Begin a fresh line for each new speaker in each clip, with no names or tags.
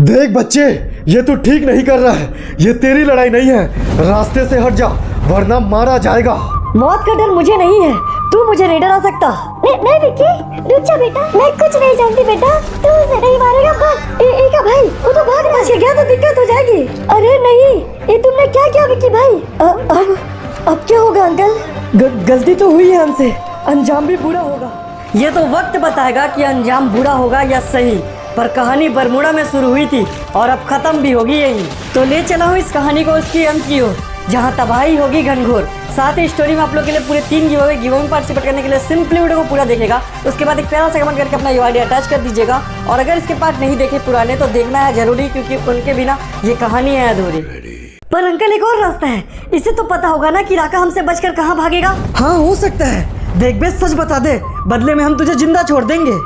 देख बच्चे, ये तू ठीक नहीं कर रहा है। ये तेरी लड़ाई नहीं है, रास्ते से हट जा वरना मारा जाएगा।
मौत का डर मुझे नहीं है, तू मुझे नहीं डरा सकता।
नहीं विक्की, रुक जा बेटा, मैं कुछ नहीं जानती बेटा, तू उसे नहीं मारेगा बस।
एका भाई, वो तो भाग रहा गया तो दिक्कत हो जाएगी। अरे नहीं, ये तुमने क्या किया विक्की भाई? अब क्या होगा अंकल? गलती तो हुई है हमसे, अंजाम भी बुरा होगा। ये तो वक्त बताएगा कि अंजाम बुरा होगा या सही, पर कहानी बरमुडा में शुरू हुई थी और अब खत्म भी होगी यही। तो ले चला हूँ इस कहानी को उसकी अंत की ओर, जहाँ तबाही होगी घनघोर। साथ ही स्टोरी में आप लोग के लिए पूरे 3 गिव में पार्टिसिपेट करने के लिए सिंपली वीडियो को पूरा देखेगा। उसके बाद एक प्यारा सा कमेंट करके अपना यूआईडी अटैच कर दीजिएगा। और अगर इसके पार्ट नहीं देखे पुराने तो देखना है जरूरी, क्योंकि उनके बिना ये कहानी है अधूरी। पर अंकल एक और रास्ता है, इसे तो पता होगा ना कि राका हमसे बचकर कहाँ भागेगा। हाँ हो सकता है, देख बे सच बता दे, बदले में हम तुझे जिंदा छोड़ देंगे।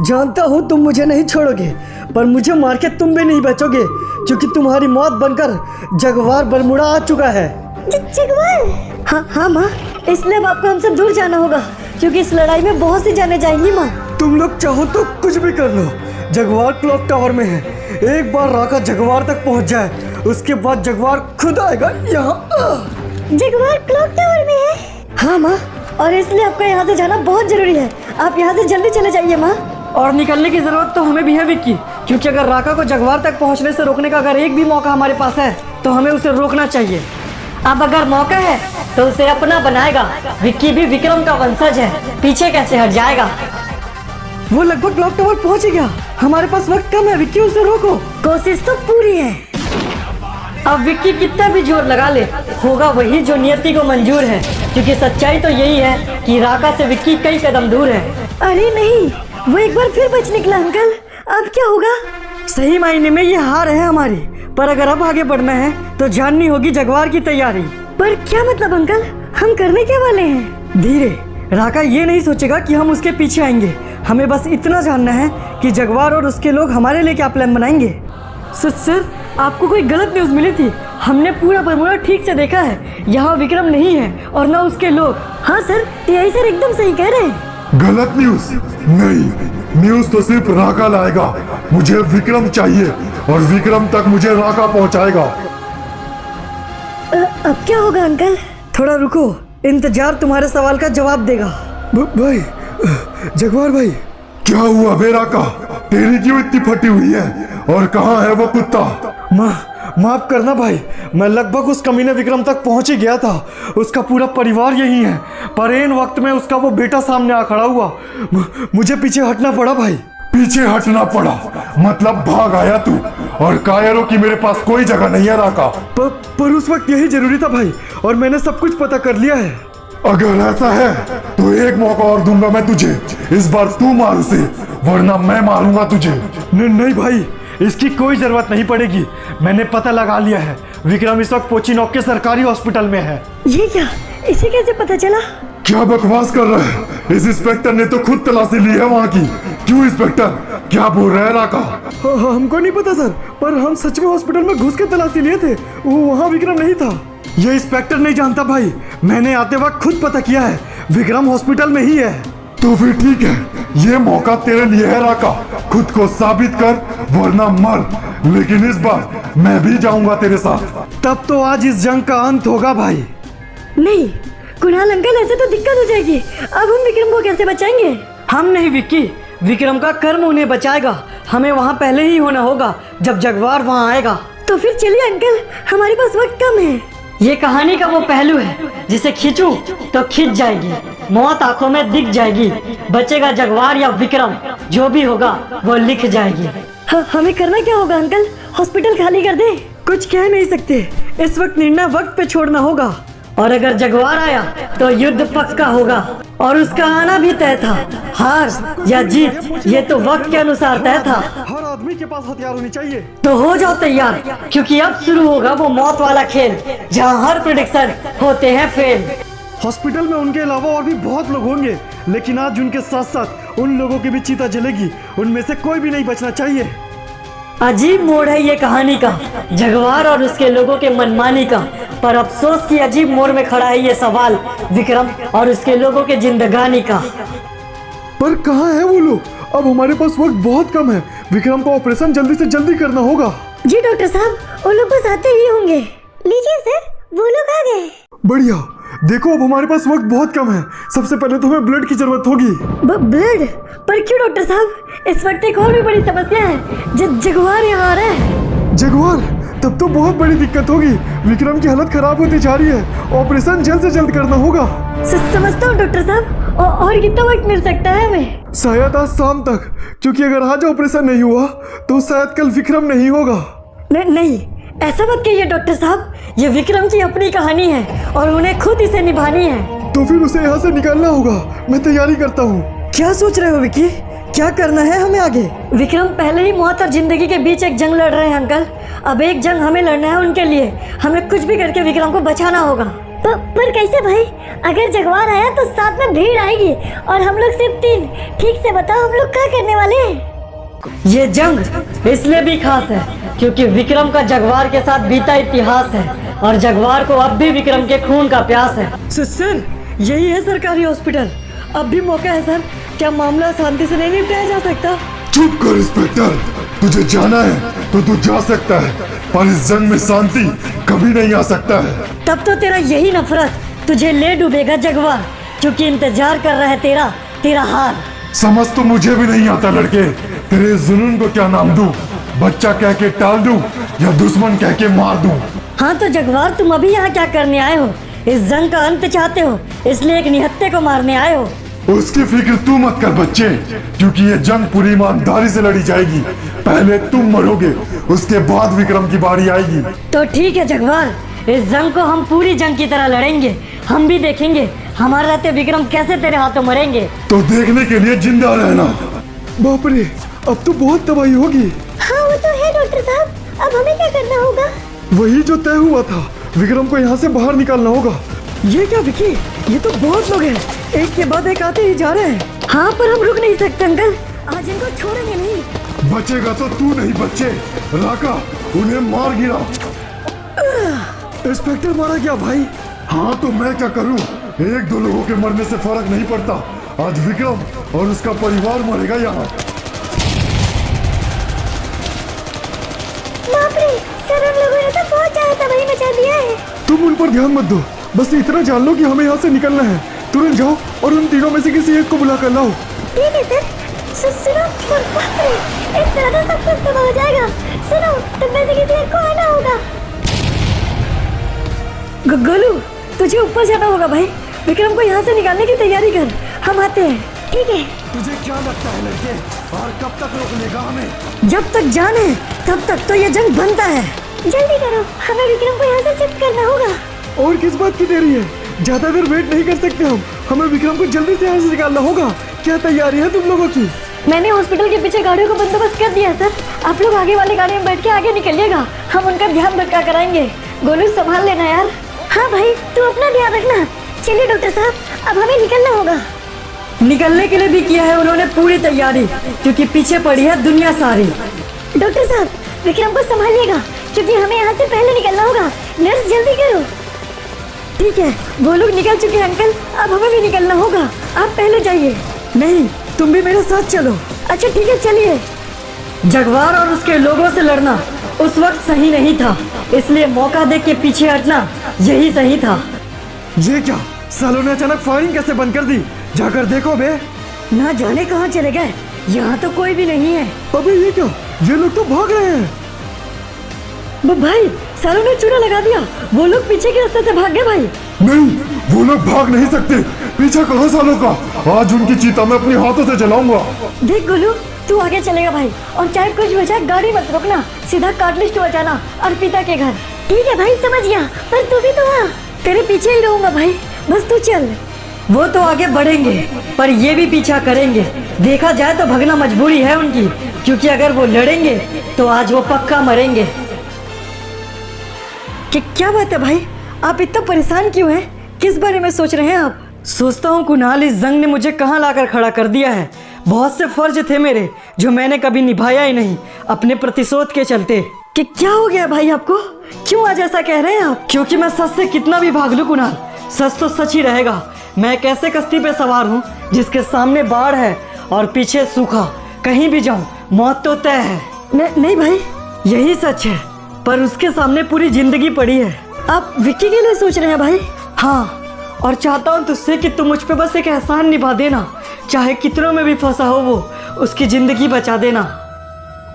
जानता हूँ तुम मुझे नहीं छोड़ोगे, पर मुझे मार के तुम भी नहीं बचोगे, क्योंकि तुम्हारी मौत बनकर जगवार बरमुडा आ चुका है।
जगवार?
हाँ माँ, इसलिए अब आपको हमसे दूर जाना होगा, क्योंकि इस लड़ाई में बहुत सी जाने जाएंगी माँ।
तुम लोग चाहो तो कुछ भी कर लो, जगवार क्लॉक टावर में है। एक बार राका जगवार तक पहुँच जाए, उसके बाद जगवार खुद आएगा यहाँ।
जगवार क्लॉक टावर में है?
हाँ माँ, और इसलिए आपका यहाँ से जाना बहुत जरूरी है। आप यहाँ से जल्दी चले जाइए माँ। और निकलने की जरूरत तो हमें भी है विक्की, क्योंकि अगर राका को जगवार तक पहुँचने से रोकने का अगर एक भी मौका हमारे पास है तो हमें उसे रोकना चाहिए। अब अगर मौका है तो उसे अपना बनाएगा। विक्की भी विक्रम का वंशज है, पीछे कैसे हट जाएगा। वो लगभग क्लॉक टावर पहुँच गया, हमारे पास वक्त कम है विक्की, उसे रोको। कोशिश तो पूरी है। अब विक्की कितना भी जोर लगा ले, होगा वही जो नियति को मंजूर है, क्योंकि सच्चाई तो यही है कि राका से विक्की कई कदम दूर है। अरे नहीं, वो एक बार फिर बच निकला अंकल, अब क्या होगा? सही मायने में ये हार है हमारी, पर अगर अब आगे बढ़ना है तो जाननी होगी जगवार की तैयारी। पर क्या मतलब अंकल, हम करने क्या वाले हैं? धीरे, राका ये नहीं सोचेगा कि हम उसके पीछे आएंगे। हमें बस इतना जानना है कि जगवार और उसके लोग हमारे लिए क्या प्लान बनाएंगे। सर, आपको कोई गलत न्यूज़ मिली थी। हमने पूरा बरमुडा ठीक से देखा है, यहाँ विक्रम नहीं है और न उसके लोग। हाँ सर, टीआई सर एकदम सही कह रहे हैं।
गलत न्यूज़ नहीं, न्यूज़ तो सिर्फ राका लाएगा। मुझे विक्रम चाहिए और विक्रम तक मुझे राका पहुँचाएगा।
अब क्या होगा अंकल? थोड़ा रुको, इंतजार तुम्हारे सवाल का जवाब देगा।
भाई, जगवार भाई,
क्या हुआ बे राका? तेरी क्यों इतनी फटी हुई है? और कहाँ है वो कुत्ता?
माफ करना भाई, मैं लगभग उस कमीने विक्रम तक पहुंच ही गया था। उसका पूरा परिवार यही है, पर इन वक्त में उसका वो बेटा सामने आ खड़ा हुआ। मुझे पीछे हटना पड़ा भाई।
पीछे हटना पड़ा मतलब भाग आया तू? और कायरों की मेरे पास कोई जगह नहीं है राका।
पर उस वक्त यही जरूरी था भाई, और मैंने सब कुछ पता कर लिया है।
अगर ऐसा है तो एक मौका और दूंगा मैं तुझे। इस बार तू मार उसे, वरना मैं मारूंगा तुझे।
नहीं भाई, इसकी कोई जरूरत नहीं पड़ेगी। मैंने पता लगा लिया है, विक्रम इस वक्त पोचिनॉक के सरकारी हॉस्पिटल में है।
ये क्या? इसे कैसे पता चला?
क्या बकवास कर रहा है? इस इंस्पेक्टर ने तो खुद तलाशी ली है वहाँ की। क्यों इंस्पेक्टर, क्या बोल रहा है राका?
हमको नहीं पता सर, पर हम सच में हॉस्पिटल में घुस के तलाशी लिए थे, वहाँ विक्रम नहीं था। ये इंस्पेक्टर नहीं जानता भाई, मैंने आते वक्त खुद पता किया है, विक्रम हॉस्पिटल में ही है।
तो फिर ठीक है, ये मौका तेरे लिए है राका। खुद को साबित कर वरना मर। लेकिन इस बार मैं भी जाऊंगा तेरे साथ।
तब तो आज इस जंग का अंत होगा भाई।
नहीं कुणाल अंकल, ऐसे तो दिक्कत हो जाएगी। अब हम विक्रम को कैसे बचाएंगे? हम नहीं विक्की, विक्रम का कर्म उन्हें बचाएगा। हमें वहाँ पहले ही होना होगा जब जगवार वहाँ आएगा। तो फिर चलिए अंकल, हमारे पास वक्त कम है। ये कहानी का वो पहलू है जिसे खींचूं तो खींच जाएगी, मौत आंखों में दिख जाएगी। बचेगा जगवार या विक्रम, जो भी होगा वो लिख जाएगी। हमें करना क्या होगा अंकल? हॉस्पिटल खाली कर दे? कुछ कह नहीं सकते, इस वक्त निर्णय वक्त पे छोड़ना होगा। और अगर जगवार आया तो युद्ध पक्का होगा, और उसका आना भी तय था। हार या जीत ये तो वक्त के अनुसार तय था।
हर आदमी के पास हथियार होने चाहिए।
तो हो जाओ तैयार, क्योंकि अब शुरू होगा वो मौत वाला खेल, जहाँ हर प्रेडिक्शन होते हैं फेल।
हॉस्पिटल में उनके अलावा और भी बहुत लोग होंगे, लेकिन आज उनके साथ साथ उन लोगों की भी चिता जलेगी। उनमें से कोई भी नहीं बचना चाहिए।
अजीब मोड़ है ये कहानी का, जगवार और उसके लोगों के मनमानी का। पर अफसोस की अजीब मोड़ में खड़ा है ये सवाल, विक्रम और उसके लोगों के जिंदगानी का।
पर कहाँ है वो लोग? अब हमारे पास वक्त बहुत कम है। विक्रम का ऑपरेशन जल्दी से जल्दी करना होगा।
जी डॉक्टर साहब, वो लोग बस आते ही होंगे। लीजिए सर, वो लोग आ गए।
बढ़िया। देखो अब हमारे पास वक्त बहुत कम है। सबसे पहले तो हमें ब्लड की जरूरत होगी।
ब्लड? पर क्यों डॉक्टर साहब? इस वक्त एक और भी बड़ी समस्या है। जगुआर यहाँ आ रहा है।
जगुआर? तब तो बहुत बड़ी दिक्कत होगी। विक्रम की हालत खराब होती जा रही है। ऑपरेशन जल्द से जल्द करना होगा।
समझता हूँ डॉक्टर साहब। और कितना वक्त मिल सकता है हमें?
शायद आज शाम तक, क्योंकि अगर आज ऑपरेशन नहीं हुआ तो शायद कल विक्रम नहीं होगा।
नहीं, ऐसा मत कहिए डॉक्टर साहब। ये विक्रम की अपनी कहानी है और उन्हें खुद इसे निभानी है।
तो फिर उसे यहाँ से निकालना होगा। मैं तैयारी करता हूँ। क्या सोच रहे हो विकी? क्या करना है हमें आगे?
विक्रम पहले ही मौत और जिंदगी के बीच एक जंग लड़ रहे हैं अंकल। अब एक जंग हमें लड़ना है उनके लिए। हमें कुछ भी करके विक्रम को बचाना होगा।
पर कैसे भाई? अगर जगवार आया तो साथ में भीड़ आएगी और हम लोग सिर्फ 3। ठीक से बताओ, हम लोग क्या करने वाले हैं?
ये जंग इसलिए भी खास है क्योंकि विक्रम का जगवार के साथ बीता इतिहास है और जगवार को अब भी विक्रम के खून का प्यास है। सर, यही है सरकारी हॉस्पिटल। अब भी मौका है सर। क्या मामला शांति से नहीं निपटाया जा सकता?
चुप कर इंस्पेक्टर। तुझे जाना है तो तू जा सकता है, पर इस जंग में शांति कभी नहीं आ सकता है।
तब तो तेरा यही नफरत तुझे ले डूबेगा जगवार, क्योंकि इंतजार कर रहा है तेरा हार।
समझ तो मुझे भी नहीं आता लड़के। तेरे जुनून को क्या नाम दूं? बच्चा कह के टाल दूं या दुश्मन कह के मार दूं?
हाँ तो जगवार, तुम अभी यहाँ क्या करने आए हो? इस जंग का अंत चाहते हो, इसलिए एक निहत्थे को मारने आए हो।
उसकी फिक्र तू मत कर बच्चे, क्योंकि ये जंग पूरी ईमानदारी से लड़ी जाएगी। पहले तुम मरोगे, उसके बाद विक्रम की बारी आएगी।
तो ठीक है जगवार, इस जंग को हम पूरी जंग की तरह लड़ेंगे। हम भी देखेंगे हमारे रहते विक्रम कैसे तेरे हाथों मरेंगे।
तो देखने के लिए जिंदा रहना।
बाप रे, अब तो बहुत तबाही होगी।
हाँ वो तो है डॉक्टर साहब। अब हमें क्या करना होगा?
वही जो तय हुआ था, विक्रम को यहाँ से बाहर निकालना होगा।
ये क्या विकी? ये तो बहुत लोग हैं, एक के बाद एक आते ही जा रहे हैं। हाँ पर हम रुक नहीं सकते अंकल, आज इनको छोड़ेंगे नहीं।
बचेगा तो तू नहीं बच्चे। राका, उन्हें मार गिरा।
इंस्पेक्टर मारा गया भाई।
हाँ तो मैं क्या करूं? 1-2 लोगों के मरने से फर्क नहीं पड़ता। आज विक्रम और उसका परिवार मरेगा यहाँ।
बाप रे, सर उन लोगों ने तो बहुत ज्यादा तबाही मचा दिया है।
तुम उन पर ध्यान मत दो, बस इतना जान लो कि हमें यहाँ से निकलना है। तुरंत जाओ और उन तीनों में से किसी एक को बुला कर लाओ।
ठीक है सर। सुनो, बाप रे, इस तरह तो सब कुछ तबाह हो जाएगा। सुनो, तुम में से किसी एक को आना होगा।
गोलू, तुझे ऊपर जाना होगा भाई। विक्रम को यहाँ से निकालने की तैयारी कर, हम आते हैं।
ठीक है।
तुझे क्या लगता है लड़के, और कब तक रोक लेगा हमें?
जब तक जान है तब तक तो ये जंग बनता है।
जल्दी करो, हमें विक्रम को यहाँ से शिफ्ट करना होगा।
और किस बात की देरी है? ज्यादा देर वेट नहीं कर सकते हम। हमें विक्रम को जल्दी से यहाँ से निकालना होगा। क्या तैयारी है तुम लोगों की?
मैंने हॉस्पिटल के पीछे गाड़ियों का बंदोबस्त कर दिया है सर। आप लोग आगे वाली गाड़ी में बैठ के आगे निकलिएगा, हम उनका ध्यान रखा कराएंगे। गोलू संभाल लेना यार।
हाँ भाई, तू अपना ध्यान रखना। चलिए डॉक्टर साहब, अब हमें निकलना होगा।
निकलने के लिए भी किया है उन्होंने पूरी तैयारी, क्योंकि पीछे पड़ी है दुनिया सारी।
डॉक्टर साहब, विक्रम को संभालिएगा, क्योंकि हमें यहाँ से पहले निकलना होगा। नर्स जल्दी करो।
ठीक है, वो लोग निकल चुके हैं अंकल, अब हमें भी निकलना होगा। आप पहले जाइए। नहीं, तुम भी मेरे साथ चलो।
अच्छा ठीक है, चलिए।
जगवार और उसके लोगों से लड़ना उस वक्त सही नहीं था, इसलिए मौका देख के पीछे हटना यही सही था।
ये क्या, सालों ने अचानक फायरिंग कैसे बंद कर दी? जाकर देखो बे।
ना जाने कहाँ चले गए, यहाँ तो कोई भी नहीं है।
अबे ये क्या, ये लोग तो भाग रहे हैं।
भाई, सालों ने चूना लगा दिया। वो लोग पीछे के रास्ते से भाग गए भाई।
नहीं, वो लोग भाग नहीं सकते। पीछा करो सालों का। आज उनकी चीता मैं अपने हाथों से जलाऊंगा।
देख गोलू, तू आगे चलेगा भाई, और चाहे कुछ हो जाए गाड़ी मत रोकना, सीधा काटलिस्ट बचाना अर्पिता के घर।
ठीक है भाई, समझ गया, पर तू भी तो आ।
तेरे पीछे ही रहूंगा भाई, बस तू चल। वो तो आगे बढ़ेंगे पर ये भी पीछा करेंगे। देखा जाए तो भगना मजबूरी है उनकी, क्योंकि अगर वो लड़ेंगे तो आज वो पक्का मरेंगे। क्या बात है भाई, आप इतना परेशान क्यों हैं? किस बारे में सोच रहे हैं आप? सोचता हूँ कुणाल, इस जंग ने मुझे कहाँ लाकर खड़ा कर दिया है। बहुत से फर्ज थे मेरे जो मैंने कभी निभाया ही नहीं, अपने प्रतिशोध के चलते। कि क्या हो गया भाई आपको? क्यों आज ऐसा कह रहे हैं आप? क्योंकि मैं सच से कितना भी भाग लूं कुणाल, सच तो सच ही रहेगा। मैं एक ऐसे कश्ती पे सवार हूँ जिसके सामने बाढ़ है और पीछे सूखा। कहीं भी जाऊं मौत तो तय है। नहीं भाई, यही सच है, पर उसके सामने पूरी जिंदगी पड़ी है। आप विक्की के लिए सोच रहे हैं भाई? हाँ, और चाहता हूँ तुझसे कि तुम मुझ पे बस एक एहसान निभा देना, चाहे कितनों में भी फंसा हो वो, उसकी जिंदगी बचा देना।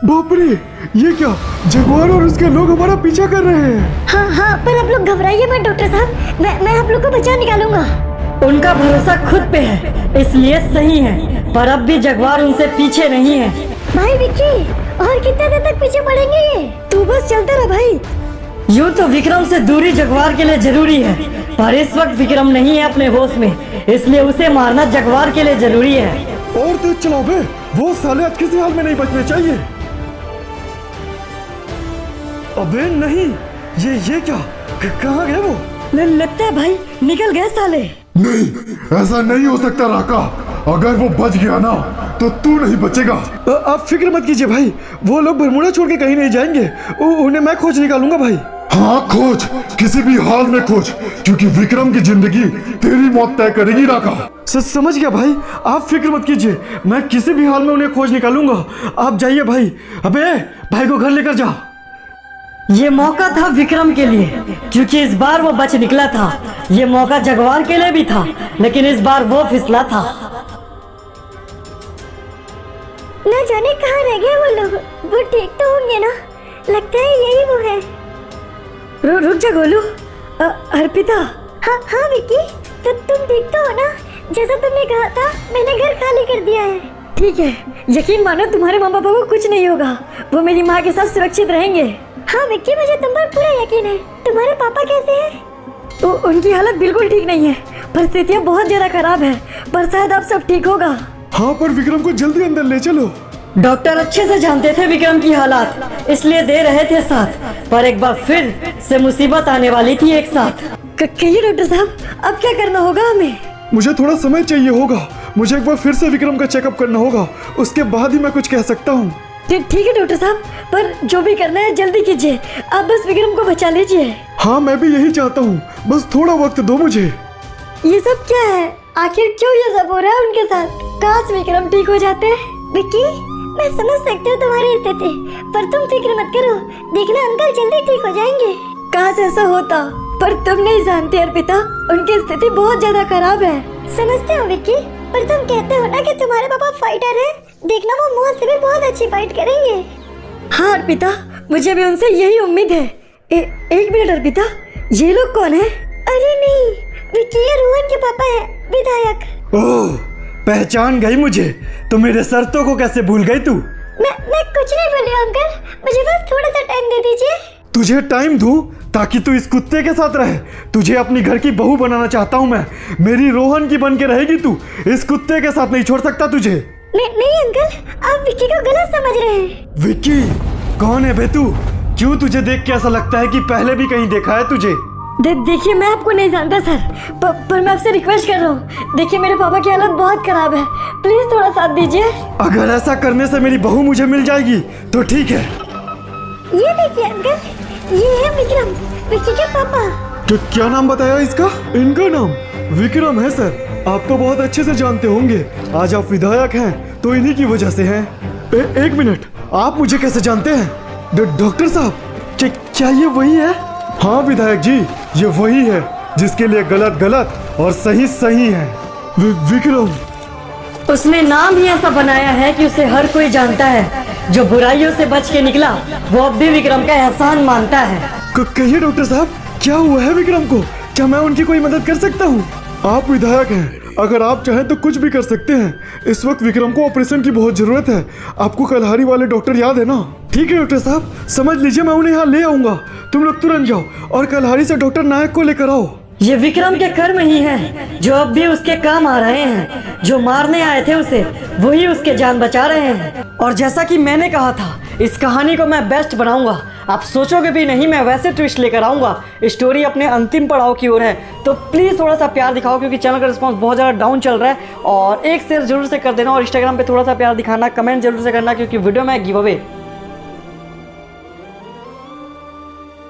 बाप रे, ये क्या, जगवार और उसके लोग हमारा पीछा कर रहे हैं।
हाँ, पर आप लोग घबराइए मत डॉक्टर साहब, मैं आप लोग को बचा निकालूंगा।
उनका भरोसा खुद पे है, इसलिए सही है, पर अब भी जगवार उनसे पीछे नहीं है।
भाई विक्की, और कितने देर तक पीछे पड़ेंगे ये?
तू बस चलता रह भाई। यूँ तो विक्रम से दूरी जगवार के लिए जरूरी है, पर इस वक्त विक्रम नहीं है अपने होश में, इसलिए उसे मारना जगवार के लिए जरूरी है।
और तेज चलाओ बे, वो साले आज किसी हाल में नहीं बचने चाहिए। अबे नहीं, ये क्या, कहाँ गए वो?
लगता है भाई निकल गए साले।
नहीं, ऐसा नहीं हो सकता राका। अगर वो बच गया ना तो तू नहीं बचेगा।
आप फिक्र मत कीजिए भाई, वो लोग बरमूडा छोड़ के कहीं नहीं जाएंगे। उन्हें मैं खोज निकालूंगा भाई।
हाँ खोज, किसी भी हाल में खोज, क्योंकि विक्रम की जिंदगी तेरी मौत तय करेगी राका।
समझ गया भाई, आप फिक्र मत कीजिए, मैं किसी भी हाल में उन्हें खोज निकालूंगा। आप जाइए भाई। अबे भाई को घर लेकर जा।
ये मौका था विक्रम के लिए, क्योंकि इस बार वो बच निकला था। ये मौका जगवार के लिए भी था, लेकिन इस बार वो फिसला था।
न जाने कहाँ रह गए वो लोग। वो ठीक तो होंगे ना? लगता है यही वो है।
रुक जा गोलू। अर्पिता।
हाँ विक्की, तो तुम ठीक तो हो ना? जैसा तुमने कहा था, मैंने घर खाली कर दिया है।
ठीक है, यकीन मानो तुम्हारे माँ पापा को कुछ नहीं होगा, वो मेरी माँ के साथ सुरक्षित रहेंगे।
हाँ विक्की, मुझे तुम पर पूरा यकीन है। तुम्हारे पापा कैसे हैं?
उनकी हालत बिल्कुल ठीक नहीं है, परिस्थितियाँ बहुत ज्यादा खराब है, पर शायद अब सब ठीक होगा।
हाँ, पर विक्रम को जल्दी अंदर ले चलो।
डॉक्टर अच्छे से जानते थे विक्रम की हालात, इसलिए दे रहे थे साथ, पर एक बार फिर से मुसीबत आने वाली थी एक साथ। कहिए डॉक्टर साहब, अब क्या करना होगा हमें?
मुझे थोड़ा समय चाहिए होगा, मुझे एक बार फिर से विक्रम का चेकअप करना होगा, उसके बाद ही मैं कुछ कह सकता हूँ।
ठीक है डॉक्टर साहब, पर जो भी करना है जल्दी कीजिए, आप बस विक्रम को बचा लीजिए।
हाँ, मैं भी यही चाहता हूँ, बस थोड़ा वक्त दो मुझे।
ये सब क्या है? आखिर क्यों ये सब हो रहा है उनके साथ? काश विक्रम ठीक हो जाते।
विक्की, मैं समझ सकती हूँ तुम्हारी स्थिति, पर तुम फिक्र मत करो, देखना अंकल जल्दी ठीक हो जाएंगे।
काश ऐसा होता, पर तुम नहीं जानते अर्पिता, उनकी स्थिति बहुत ज्यादा खराब है।
समझते हो विक्की, पर तुम कहते हो ना कि तुम्हारे पापा फाइटर हैं, देखना वो मौत से भी बहुत अच्छी फाइट करेंगे।
हाँ अर्पिता, मुझे भी उनसे यही उम्मीद है। एक मिनट अर्पिता, ये लोग कौन है?
अरे नहीं विक्की, ये रोहन के पापा हैं, विधायक।
ओह, पहचान गई मुझे। तो मेरे शर्तों को कैसे भूल गई तू?
मैं कुछ नहीं बोली अंकल, मुझे बस थोड़ा सा टाइम दे दीजिए।
तुझे टाइम दूं ताकि तू इस कुत्ते के साथ रहे? तुझे अपनी घर की बहू बनाना चाहता हूँ मैं, मेरी रोहन की बन के रहेगी तू, इस कुत्ते के साथ नहीं छोड़ सकता तुझे।
नहीं अंकल, आप विक्की को गलत समझ रहे हैं।
विक्की कौन है बे तू? क्यों तुझे देख के ऐसा लगता है कि पहले भी कहीं देखा है तुझे?
देखिए, मैं आपको नहीं जानता सर, पर मैं आपसे रिक्वेस्ट कर रहा हूँ, देखिए मेरे पापा की हालत बहुत खराब है, प्लीज थोड़ा साथ दीजिए।
अगर ऐसा करने से मेरी बहू मुझे मिल जाएगी तो ठीक है।
ये देखिए अंकल, ये है विक्रम, विक्की के पापा।
क्या नाम बताया इसका? इनका नाम विक्रम है सर। आप तो बहुत अच्छे से जानते होंगे, आज आप विधायक हैं तो इन्हीं की वजह से हैं। एक मिनट, आप मुझे कैसे जानते हैं? डॉक्टर साहब, क्या ये वही है? हाँ विधायक जी, ये वही है जिसके लिए गलत गलत और सही सही है। विक्रम।
उसने नाम ही ऐसा बनाया है कि उसे हर कोई जानता है। जो बुराइयों से बच के निकला, वो अब भी विक्रम का एहसान मानता है।
कहिए डॉक्टर साहब, क्या हुआ है विक्रम को? क्या मैं उनकी कोई मदद कर सकता हूँ? आप विधायक हैं, अगर आप चाहें तो कुछ भी कर सकते हैं। इस वक्त विक्रम को ऑपरेशन की बहुत जरूरत है। आपको कलहारी वाले डॉक्टर याद है ना? ठीक है डॉक्टर साहब, समझ लीजिए, मैं उन्हें यहाँ ले आऊंगा। तुम लोग तुरंत जाओ और कलहारी से डॉक्टर नायक को लेकर आओ।
ये विक्रम के कर्म ही हैं, जो अब भी उसके काम आ रहे हैं। जो मारने आए थे उसे, वही उसके जान बचा रहे हैं। और जैसा कि मैंने कहा था, इस कहानी को मैं बेस्ट बनाऊंगा। आप सोचोगे भी नहीं, मैं वैसे ट्विस्ट लेकर आऊंगा। स्टोरी अपने अंतिम पड़ाव की ओर है, तो प्लीज़ थोड़ा सा प्यार दिखाओ, क्योंकि चैनल का रिस्पांस बहुत ज़्यादा डाउन चल रहा है। और एक शेयर जरूर से कर देना, और इंस्टाग्राम पे थोड़ा सा प्यार दिखाना, कमेंट जरूर से करना, क्योंकि वीडियो में गिव अवे